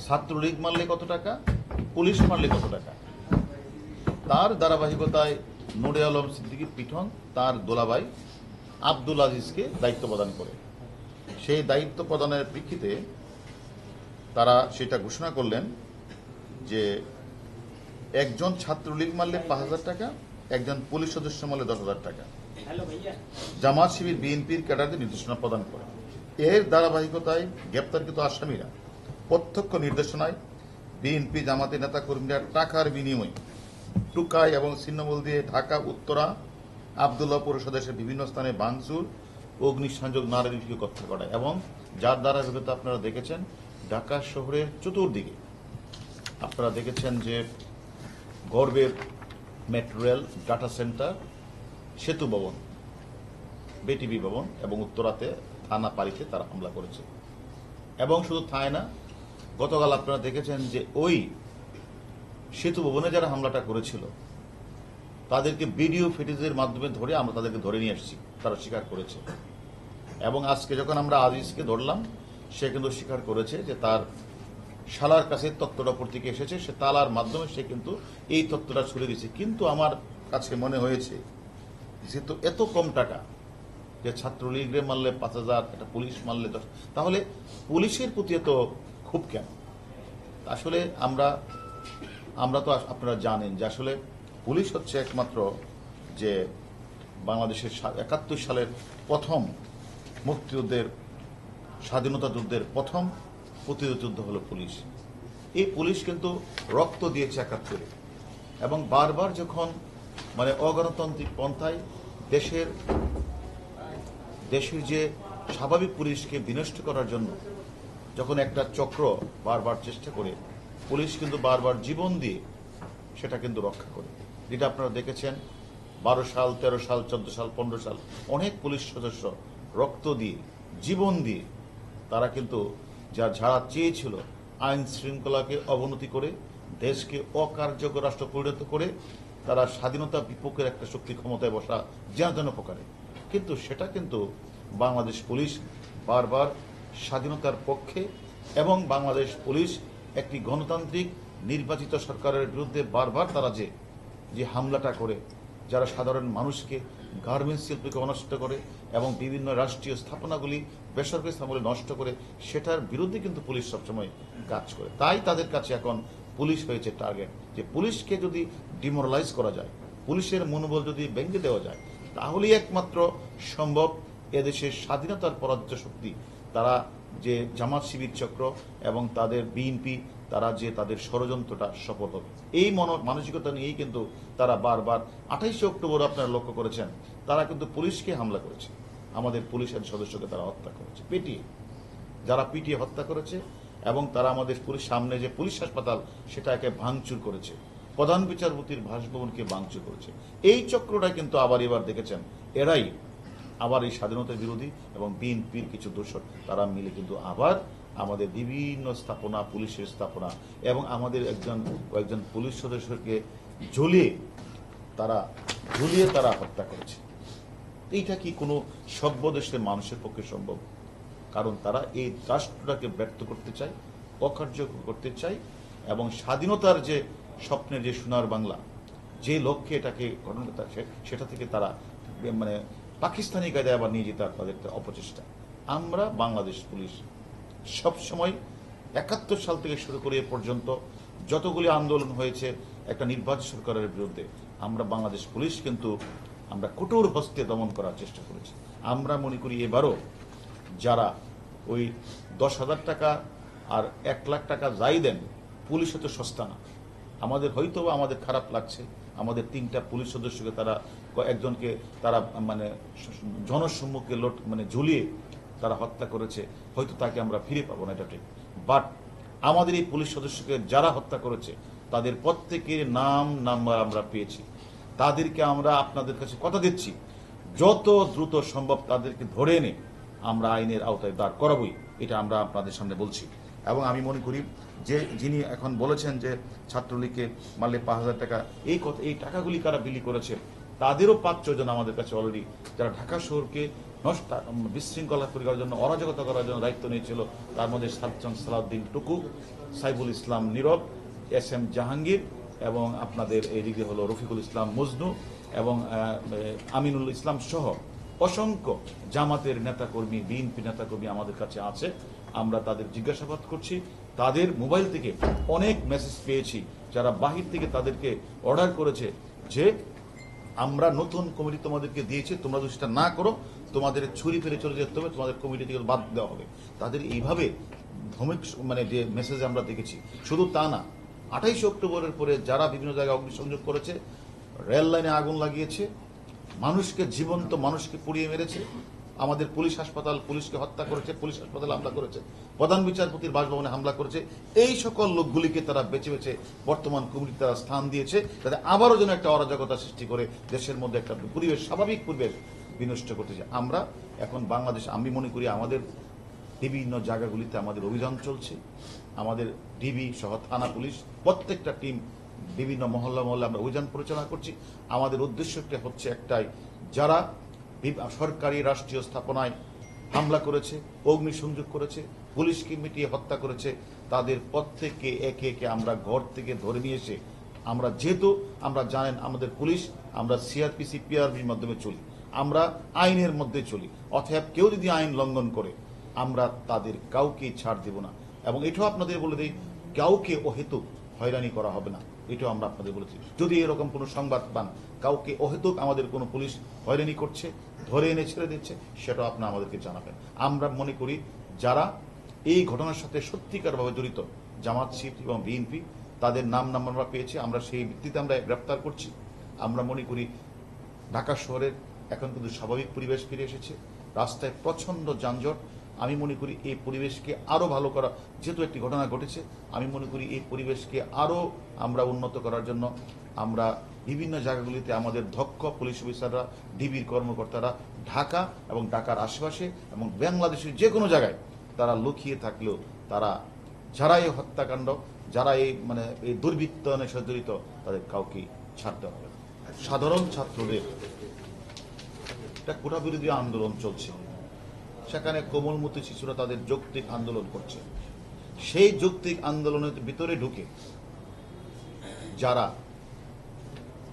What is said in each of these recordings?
ছাত্রলীগ মারলে কত টাকা, পুলিশ মারলে কত টাকা। তার ধারাবাহিকতায় নুরে আলম সিদ্দিকীর পিঠন তার দোলাভাই আব্দুল আজিজকে দায়িত্ব প্রদান করে। সেই দায়িত্ব প্রদানের প্রেক্ষিতে তারা সেটা ঘোষণা করলেন যে একজন ছাত্রলীগ মারলে 5,000 টাকা, একজন পুলিশ সদস্য মারলে 10,000 টাকা। জামাত শিবির বিএনপির ক্যাডারদের নির্দেশনা প্রদান করে। এর ধারাবাহিকতায় গ্রেপ্তারকৃত আসামিরা প্রত্যক্ষ নির্দেশনায় বিএনপি জামাতের নেতা কর্মীরা টাকার বিনিময়ে টুকাই এবং ছিন্নমূল দিয়ে ঢাকা উত্তরা আবদুল্লাহপুর সদস্যের বিভিন্ন স্থানে ভাঙচুর, অগ্নিসংযোগ, নারীকে হত্যা করায় এবং যার ধারাবাহিকতা আপনারা দেখেছেন ঢাকা শহরের চতুর্দিকে আপনারা দেখেছেন যে গর্বের মেট্রো রেল, ডাটা সেন্টার, সেতু ভবন, বিটিভি ভবন এবং উত্তরাতে থানা পাড়িতে তারা হামলা করেছে। এবং শুধু থায় না, গতকাল আপনারা দেখেছেন যে ওই সেতু ভবনে যারা হামলাটা করেছিল তাদেরকে ভিডিও ফুটেজের মাধ্যমে ধরে আমরা তাদেরকে ধরে নিয়ে আসছি, তারা স্বীকার করেছে। এবং আজকে যখন আমরা আজিজকে ধরলাম সে কিন্তু স্বীকার করেছে যে তার শালার কাছে তথ্যটা থেকে এসেছে, সে তালার মাধ্যমে সে কিন্তু এই তথ্যটা ছুড়ে দিয়েছে। কিন্তু আমার কাছে মনে হয়েছে যেহেতু এত কম টাকা, যে ছাত্রলীগের মারলে 5,000, একটা পুলিশ মারলে 10, তাহলে পুলিশের প্রতি এত খুব কেন? আসলে আমরা তো আপনারা জানেন যে আসলে পুলিশ হচ্ছে একমাত্র যে বাংলাদেশের 71 সালের প্রথম মুক্তিযুদ্ধের, স্বাধীনতা যুদ্ধের প্রথম প্রতিরোধ যুদ্ধ হলো পুলিশ। এই পুলিশ কিন্তু রক্ত দিয়েছে 71-এ এবং বারবার যখন অগণতান্ত্রিক পন্থায় দেশের যে স্বাভাবিক পুলিশকে বিনষ্ট করার জন্য যখন একটা চক্র বারবার চেষ্টা করে, পুলিশ কিন্তু বারবার জীবন দিয়ে সেটা কিন্তু রক্ষা করে। যেটা আপনারা দেখেছেন 12 সাল, 13 সাল, 14 সাল, 15 সাল অনেক পুলিশ সদস্য রক্ত দিয়ে, জীবন দিয়ে তারা কিন্তু যারা চেয়েছিল আইন শৃঙ্খলাকে অবনতি করে দেশকে অকার্যকর রাষ্ট্র পরিণত করে তারা স্বাধীনতা বিপক্ষের একটা শক্তি ক্ষমতায় বসা যেন প্রকারে, কিন্তু সেটা কিন্তু বাংলাদেশ পুলিশ বারবার স্বাধীনতার পক্ষে এবং বাংলাদেশ পুলিশ একটি গণতান্ত্রিক নির্বাচিত সরকারের বিরুদ্ধে বারবার তারা যে হামলাটা করে, যারা সাধারণ মানুষকে, গার্মেন্টস শিল্পকে নষ্ট করে এবং বিভিন্ন রাষ্ট্রীয় স্থাপনাগুলি, বেসরকারি স্থাপনাগুলি নষ্ট করে, সেটার বিরুদ্ধে কিন্তু পুলিশ সবসময় কাজ করে। তাই তাদের কাছে এখন পুলিশ হয়েছে টার্গেট, যে পুলিশকে যদি ডিমোরালাইজ করা যায়, পুলিশের মনোবল যদি ভেঙে দেওয়া যায়, তাহলেই একমাত্র সম্ভব এদেশের স্বাধীনতার পরাজিত শক্তি তারা যে জামাত শিবির চক্র এবং তাদের বিএনপি তারা যে তাদের ষড়যন্ত্রটা সফল হবে। এই মানসিকতা নিয়েই কিন্তু তারা বারবার 28শে অক্টোবর আপনারা লক্ষ্য করেছেন তারা কিন্তু পুলিশকে হামলা করেছে, আমাদের পুলিশের সদস্যকে তারা হত্যা করেছে, যারা পিটিয়ে হত্যা করেছে এবং তারা আমাদের পুলিশ সামনে যে পুলিশ হাসপাতাল সেটাকে ভাঙচুর করেছে, প্রধান বিচারপতির বাসভবনকে ভাঙচুর করেছে। এই চক্রটা কিন্তু আবার এবার দেখেছেন এরাই আবার এই স্বাধীনতার বিরোধী এবং বিএনপির কিছু দোষর তারা মিলে কিন্তু আবার আমাদের বিভিন্ন স্থাপনা, পুলিশের স্থাপনা এবং আমাদের কয়েকজন পুলিশ সদস্যকে ঝুলিয়ে তারা হত্যা করেছে। এইটা কি কোনো সভ্য দেশের মানুষের পক্ষে সম্ভব? কারণ তারা এই রাষ্ট্রটাকে ব্যর্থ করতে চায়, অকার্যকর করতে চায় এবং স্বাধীনতার যে স্বপ্নের যে সোনার বাংলা, যে লক্ষ্যে এটাকে গঠন করতে সেটা থেকে তারা পাকিস্তানি কায়দায় আবার নিয়ে যেতে তাদের অপচেষ্টা। আমরা বাংলাদেশ পুলিশ সবসময় 71 সাল থেকে শুরু করে এ পর্যন্ত যতগুলি আন্দোলন হয়েছে একটা নির্বাচিত সরকারের বিরুদ্ধে, আমরা বাংলাদেশ পুলিশ কিন্তু আমরা কঠোর হস্তে দমন করার চেষ্টা করেছি। আমরা মনে করি এবারও যারা ওই 10,000 টাকা আর 1 লাখ টাকা যাই দেন, পুলিশ তো সস্তা না। হয়তো আমাদের খারাপ লাগছে, আমাদের 3টা পুলিশ সদস্যকে তারা একজনকে তারা জনসম্মুখে ঝুলিয়ে তারা হত্যা করেছে, হয়তো তাকে আমরা ফিরে পাবো না, এটা ঠিক। বাট আমাদের এই পুলিশ সদস্যকে যারা হত্যা করেছে তাদের প্রত্যেকের নাম নাম্বার আমরা পেয়েছি। তাদেরকে আমরা আপনাদের কাছে কথা দিচ্ছি যত দ্রুত সম্ভব তাদেরকে ধরে এনে আমরা আইনের আওতায় দাঁড় করাবই, এটা আমরা আপনাদের সামনে বলছি। এবং আমি মনে করি যে যিনি এখন বলেছেন যে ছাত্রলীগকে মারলে 5,000 টাকা, এই টাকাগুলি কারা বিলি করেছে তাদেরও 5-6 জন আমাদের কাছে অলরেডি, যারা ঢাকা শহরকে বিশৃঙ্খলা করার জন্য, অরাজকতা করার জন্য দায়িত্ব নিয়েছিল। তার মধ্যে সালাউদ্দিন টুকু, সাইফুল ইসলাম নীরব, SM জাহাঙ্গীর এবং আপনাদের এইদিকে হলো রফিকুল ইসলাম মজনু এবং আমিনুল ইসলাম সহ অসংখ্য জামাতের নেতাকর্মী, বিএনপি নেতাকর্মী আমাদের কাছে আছে। আমরা তাদের জিজ্ঞাসাবাদ করছি। তাদের মোবাইল থেকে অনেক মেসেজ পেয়েছি যারা বাহির থেকে তাদেরকে অর্ডার করেছে যে আমরা নতুন কমিটি তোমাদেরকে দিয়েছি, তোমরা যদি সেটা না করো তোমাদের ছুরি ফেলে চলে যেতে হবে, তোমাদের কমিটি থেকে বাদ দেওয়া হবে। তাদের এইভাবে মানে যে মেসেজ আমরা দেখেছি। শুধু তা না, 28 অক্টোবরের পরে যারা বিভিন্ন জায়গায় অগ্নিসংযোগ করেছে, রেল লাইনে আগুন লাগিয়েছে, মানুষকে জীবন্ত মানুষকে পুড়িয়ে মেরেছে, আমাদের পুলিশ হাসপাতাল, পুলিশকে হত্যা করেছে, পুলিশ হাসপাতালে হামলা করেছে, প্রধান বিচারপতির বাসভবনে হামলা করেছে, এই সকল লোকগুলিকে তারা বেছে বেছে বর্তমান কমিটিতে তারা স্থান দিয়েছে যাতে আবারও যেন একটা অরাজকতা সৃষ্টি করে দেশের মধ্যে একটা পরিবেশ, স্বাভাবিক পরিবেশ বিনষ্ট করতেছে। আমরা এখন বাংলাদেশ, আমি মনে করি আমাদের বিভিন্ন জায়গাগুলিতে আমাদের অভিযান চলছে। আমাদের ডিবি সহ থানা পুলিশ প্রত্যেকটা টিম বিভিন্ন মহল্লা মহল্লা আমরা অভিযান পরিচালনা করছি। আমাদের উদ্দেশ্যটা হচ্ছে একটাই, যারা সরকারি রাষ্ট্রীয় স্থাপনায় হামলা করেছে, অগ্নিসংযোগ করেছে, পুলিশকে মিটিয়ে হত্যা করেছে, তাদের প্রত্যেককে একে একে আমরা ঘর থেকে ধরে নিয়ে এসে আমরা, যেহেতু আমরা জানেন আমাদের পুলিশ, আমরা CRPC PRBর মাধ্যমে চলি, আমরা আইনের মধ্যে চলি, অতএব কেউ যদি আইন লঙ্ঘন করে আমরা তাদের কাউকে ছাড় দেব না। এবং এটাও আপনাদের বলে দিই, কাউকে অহেতুক হয়রানি করা হবে না, এটাও আমরা আপনাদের বলেছি। যদি এরকম কোনো সংবাদ পান কাউকে অহেতুক আমাদের কোনো পুলিশ হয়রানি করছে, ধরে এনে ছেড়ে দিচ্ছে, সেটাও আপনারা আমাদেরকে জানাবেন। আমরা মনে করি যারা এই ঘটনার সাথে সত্যিকারভাবে জড়িত, জামাত, শিবির এবং বিএনপি, তাদের নাম আমরা পেয়েছি, আমরা সেই ভিত্তিতে আমরা গ্রেফতার করছি। আমরা মনে করি ঢাকা শহরের এখন কিন্তু স্বাভাবিক পরিবেশ ফিরে এসেছে, রাস্তায় প্রচন্ড যানজট। আমি মনে করি এই পরিবেশকে আরো ভালো করা, যেহেতু একটি ঘটনা ঘটেছে, আমি মনে করি এই পরিবেশকে আরো আমরা উন্নত করার জন্য আমরা বিভিন্ন জায়গাগুলিতে আমাদের দক্ষ পুলিশ অফিসাররা, ডিবির কর্মকর্তারা ঢাকা এবং ঢাকার আশেপাশে এবং বাংলাদেশের যে কোনো জায়গায় তারা লুকিয়ে থাকলেও তারা, যারা এই হত্যাকাণ্ড, যারা এই এই দুর্বৃত্তায়নের সাথে জড়িত, তাদের কাউকে ছাড়তে হবে না। সাধারণ ছাত্রদের একটা কোটা বিরোধী আন্দোলন চলছে, সেখানে কোমলমতি শিশুরা তাদের যৌক্তিক আন্দোলন করছে। সেই যৌক্তিক আন্দোলনের ভিতরে ঢুকে যারা,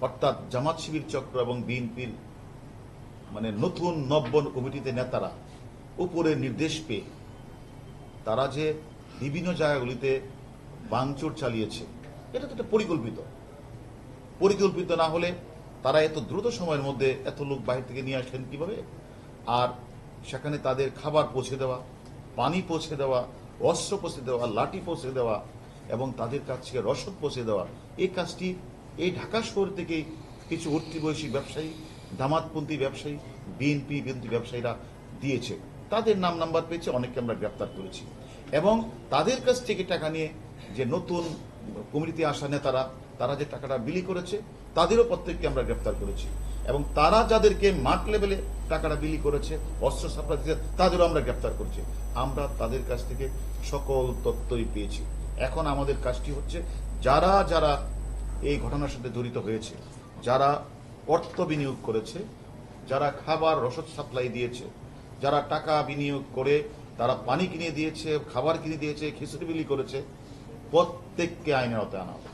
অর্থাৎ জামাত শিবির চক্র এবং বিএনপির নতুন নব্য কমিটিতে নেতারা উপরে নির্দেশ পেয়ে তারা যে বিভিন্ন জায়গাগুলিতে ভাঙচুর চালিয়েছে, এটা তো একটা পরিকল্পিত না হলে তারা এত দ্রুত সময়ের মধ্যে এত লোক বাইরে থেকে নিয়ে আসলেন কিভাবে? আর সেখানে তাদের খাবার পৌঁছে দেওয়া, পানি পৌঁছে দেওয়া, অস্ত্র পৌঁছে দেওয়া, লাঠি পৌঁছে দেওয়া এবং তাদের কাছ থেকে রসদ পৌঁছে দেওয়া, এই কাজটি এই ঢাকা শহর থেকে কিছু উঠতি বয়সী ব্যবসায়ী, জামাতপন্থী ব্যবসায়ী, বিএনপি ব্যবসায়ীরা দিয়েছে। তাদের নাম্বার পেয়েছে, অনেককে আমরা গ্রেপ্তার করেছি এবং তাদের কাছ থেকে টাকা নিয়ে যে নতুন কমিটিতে আসা নেতারা, তারা যে টাকাটা বিলি করেছে তাদেরও প্রত্যেককে আমরা গ্রেপ্তার করেছি এবং তারা যাদেরকে মাঠ লেভেলে টাকাটা বিলি করেছে, অস্ত্র সাপ্লাই দিয়েছে, তাদেরও আমরা গ্রেপ্তার করেছি। আমরা তাদের কাছ থেকে সকল তথ্যই পেয়েছি। এখন আমাদের কাজটি হচ্ছে, যারা যারা এই ঘটনার সাথে জড়িত হয়েছে, যারা অর্থ বিনিয়োগ করেছে, যারা খাবার রসদ সাপ্লাই দিয়েছে, যারা টাকা বিনিয়োগ করে তারা পানি কিনে দিয়েছে, খাবার কিনে দিয়েছে, খিচুড়ি বিলি করেছে, প্রত্যেককে আইনের আওতায় আনা হবে।